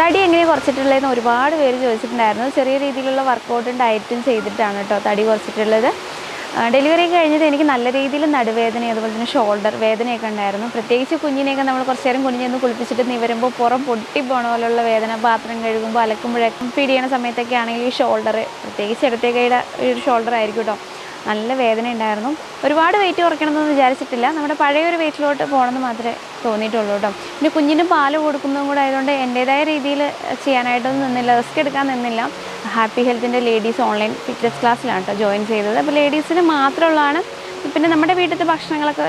തടി എങ്ങനെ കുറച്ചിട്ടുള്ളതെന്ന് ഒരുപാട് പേര് ചോദിച്ചിട്ടുണ്ടായിരുന്നു. ചെറിയ രീതിയിലുള്ള വർക്കൗട്ടും ഡയറ്റും ചെയ്തിട്ടാണ് കേട്ടോ തടി കുറച്ചിട്ടുള്ളത്. ഡെലിവറി കഴിഞ്ഞത് എനിക്ക് നല്ല രീതിയിൽ നടുവേദന അതുപോലെ തന്നെ ഷോൾഡർ വേദനയൊക്കെ ഉണ്ടായിരുന്നു. പ്രത്യേകിച്ച് കുഞ്ഞിനെയൊക്കെ നമ്മൾ കുറച്ച് നേരം കുഞ്ഞിനെ കുളിപ്പിച്ചിട്ട് നിവരുമ്പോൾ പുറം പൊട്ടിപ്പോണ പോലുള്ള വേദന, പാത്രം കഴുകുമ്പോൾ അലക്കുമ്പോഴൊക്കെ ഫീഡ് ചെയ്യുന്ന സമയത്തൊക്കെ ആണെങ്കിൽ ഈ ഷോൾഡർ, പ്രത്യേകിച്ച് ഇടത്തെ കൈയുടെ ഒരു ഷോൾഡർ ആയിരിക്കും കേട്ടോ, നല്ല വേദന ഉണ്ടായിരുന്നു. ഒരുപാട് വെയിറ്റ് കുറയ്ക്കണമെന്നൊന്നും വിചാരിച്ചിട്ടില്ല, നമ്മുടെ പഴയൊരു വെയിറ്റിലോട്ട് പോകണമെന്ന് മാത്രമേ തോന്നിയിട്ടുള്ളൂ കേട്ടോ. പിന്നെ കുഞ്ഞിന് പാല് കൊടുക്കുന്നതും കൂടെ ആയതുകൊണ്ട് എൻ്റേതായ രീതിയിൽ ചെയ്യാനായിട്ടൊന്നും നിന്നില്ല, റിസ്ക് എടുക്കാൻ നിന്നില്ല. ഹാപ്പി ഹെൽത്തിൻ്റെ ലേഡീസ് ഓൺലൈൻ ഫിറ്റ്നസ് ക്ലാസ്സിലാണ് കേട്ടോ ജോയിൻ ചെയ്തത്. അപ്പോൾ ലേഡീസിന് മാത്രമുള്ളതാണ്. പിന്നെ നമ്മുടെ വീട്ടിലത്തെ ഭക്ഷണങ്ങളൊക്കെ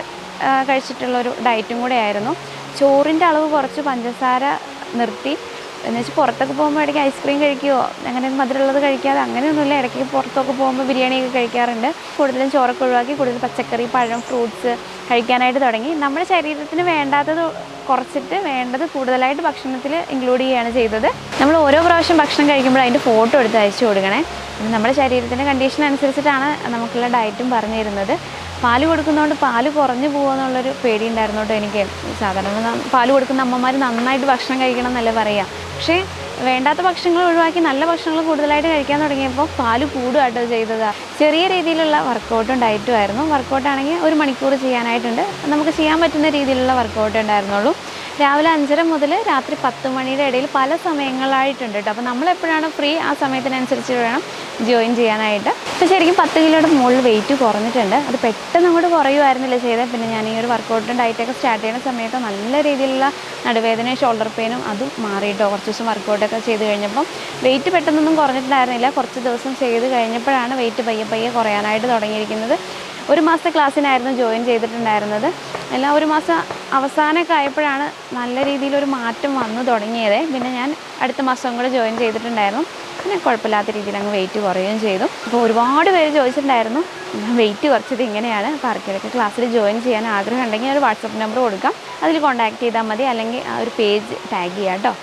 കഴിച്ചിട്ടുള്ളൊരു ഡയറ്റും കൂടെ ആയിരുന്നു. ചോറിൻ്റെ അളവ് കുറച്ച്, പഞ്ചസാര നിർത്തി. എന്ന് വെച്ചാൽ പുറത്തൊക്കെ പോകുമ്പോൾ ഇടയ്ക്ക് ഐസ്ക്രീം കഴിക്കുകയോ അങ്ങനെ മധുരമുള്ളത് കഴിക്കാതെ അങ്ങനെയൊന്നുമില്ല. ഇടയ്ക്ക് പുറത്തൊക്കെ പോകുമ്പോൾ ബിരിയാണിയൊക്കെ കഴിക്കാറുണ്ട്. കൂടുതലും ചോറൊക്കെ ഒഴിവാക്കി കൂടുതൽ പച്ചക്കറി, പഴം, ഫ്രൂട്ട്സ് കഴിക്കാനായിട്ട് തുടങ്ങി. നമ്മുടെ ശരീരത്തിന് വേണ്ടാത്തത് കുറച്ചിട്ട് വേണ്ടത് കൂടുതലായിട്ട് ഭക്ഷണത്തിൽ ഇൻക്ലൂഡ് ചെയ്യുകയാണ് ചെയ്തത്. നമ്മൾ ഓരോ പ്രാവശ്യം ഭക്ഷണം കഴിക്കുമ്പോൾ അതിൻ്റെ ഫോട്ടോ എടുത്ത് അയച്ചു കൊടുക്കണേ. നമ്മുടെ ശരീരത്തിൻ്റെ കണ്ടീഷൻ അനുസരിച്ചിട്ടാണ് നമുക്കുള്ള ഡയറ്റും പറഞ്ഞു തരുന്നത്. പാല് കൊടുക്കുന്നതുകൊണ്ട് പാല് കുറഞ്ഞു പോകുമെന്നുള്ളൊരു പേടി ഉണ്ടായിരുന്നു കേട്ടോ എനിക്ക്. സാധാരണ പാല് കൊടുക്കുന്ന അമ്മമാർ നന്നായിട്ട് ഭക്ഷണം കഴിക്കണം എന്നല്ലേ പറയുക. പക്ഷേ വേണ്ടാത്ത ഭക്ഷണങ്ങൾ ഒഴിവാക്കി നല്ല ഭക്ഷണങ്ങൾ കൂടുതലായിട്ട് കഴിക്കാൻ തുടങ്ങിയപ്പോൾ പാല് കൂടുകയാട്ടോ ചെയ്തത്. ചെറിയ രീതിയിലുള്ള വർക്കൗട്ടും ഡയറ്റും ആയിരുന്നു. വർക്കൗട്ടാണെങ്കിൽ 1 മണിക്കൂർ ചെയ്യാനായിട്ടുണ്ട്. നമുക്ക് ചെയ്യാൻ പറ്റുന്ന രീതിയിലുള്ള വർക്കൗട്ട് ഉണ്ടായിരുന്നുള്ളൂ. രാവിലെ 5:30 മുതൽ രാത്രി 10 മണിയുടെ ഇടയിൽ പല സമയങ്ങളായിട്ടുണ്ട് കേട്ടോ. അപ്പോൾ നമ്മളെപ്പോഴാണ് ഫ്രീ ആ സമയത്തിനനുസരിച്ച് വേണം ജോയിൻ ചെയ്യാനായിട്ട്. ഇപ്പോൾ ശരിക്കും 10 കിലോയുടെ മുകളിൽ വെയിറ്റ് കുറഞ്ഞിട്ടുണ്ട്. അത് പെട്ടെന്ന് അങ്ങോട്ട് കുറയുമായിരുന്നില്ല ചെയ്തത്. പിന്നെ ഞാൻ ഈ ഒരു വർക്കൗട്ടും ഡയറ്റൊക്കെ സ്റ്റാർട്ട് ചെയ്യുന്ന സമയത്ത് നല്ല രീതിയിലുള്ള നടുവേദനയും ഷോൾഡർ പെയിനും അതും മാറിയിട്ടോ. കുറച്ച് ദിവസം വർക്കൗട്ടൊക്കെ ചെയ്ത് കഴിഞ്ഞപ്പം വെയിറ്റ് പെട്ടെന്നൊന്നും കുറഞ്ഞിട്ടുണ്ടായിരുന്നില്ല. കുറച്ച് ദിവസം ചെയ്ത് കഴിഞ്ഞപ്പോഴാണ് വെയിറ്റ് പയ്യെ പയ്യെ കുറയാനായിട്ട് തുടങ്ങിയിരിക്കുന്നത്. 1 മാസത്തെ ക്ലാസ്സിനായിരുന്നു ജോയിൻ ചെയ്തിട്ടുണ്ടായിരുന്നത്. എല്ലാം 1 മാസം അവസാനമൊക്കെ ആയപ്പോഴാണ് നല്ല രീതിയിലൊരു മാറ്റം വന്നു തുടങ്ങിയത്. പിന്നെ ഞാൻ അടുത്ത മാസം കൂടെ ജോയിൻ ചെയ്തിട്ടുണ്ടായിരുന്നു. പിന്നെ കുഴപ്പമില്ലാത്ത രീതിയിൽ അങ്ങ് വെയിറ്റ് കുറയുകയും ചെയ്തു. അപ്പോൾ ഒരുപാട് പേര് ചോദിച്ചിട്ടുണ്ടായിരുന്നു വെയിറ്റ് കുറച്ചത് ഇങ്ങനെയാണ്. അപ്പോൾ ആർക്കെങ്കിലൊക്കെ ക്ലാസ്സിൽ ജോയിൻ ചെയ്യാൻ ആഗ്രഹം ഉണ്ടെങ്കിൽ ഒരു വാട്സപ്പ് നമ്പർ കൊടുക്കാം, അതിൽ കോൺടാക്ട് ചെയ്താൽ മതി. അല്ലെങ്കിൽ ആ ഒരു പേജ് ടാഗ് ചെയ്യാം കേട്ടോ.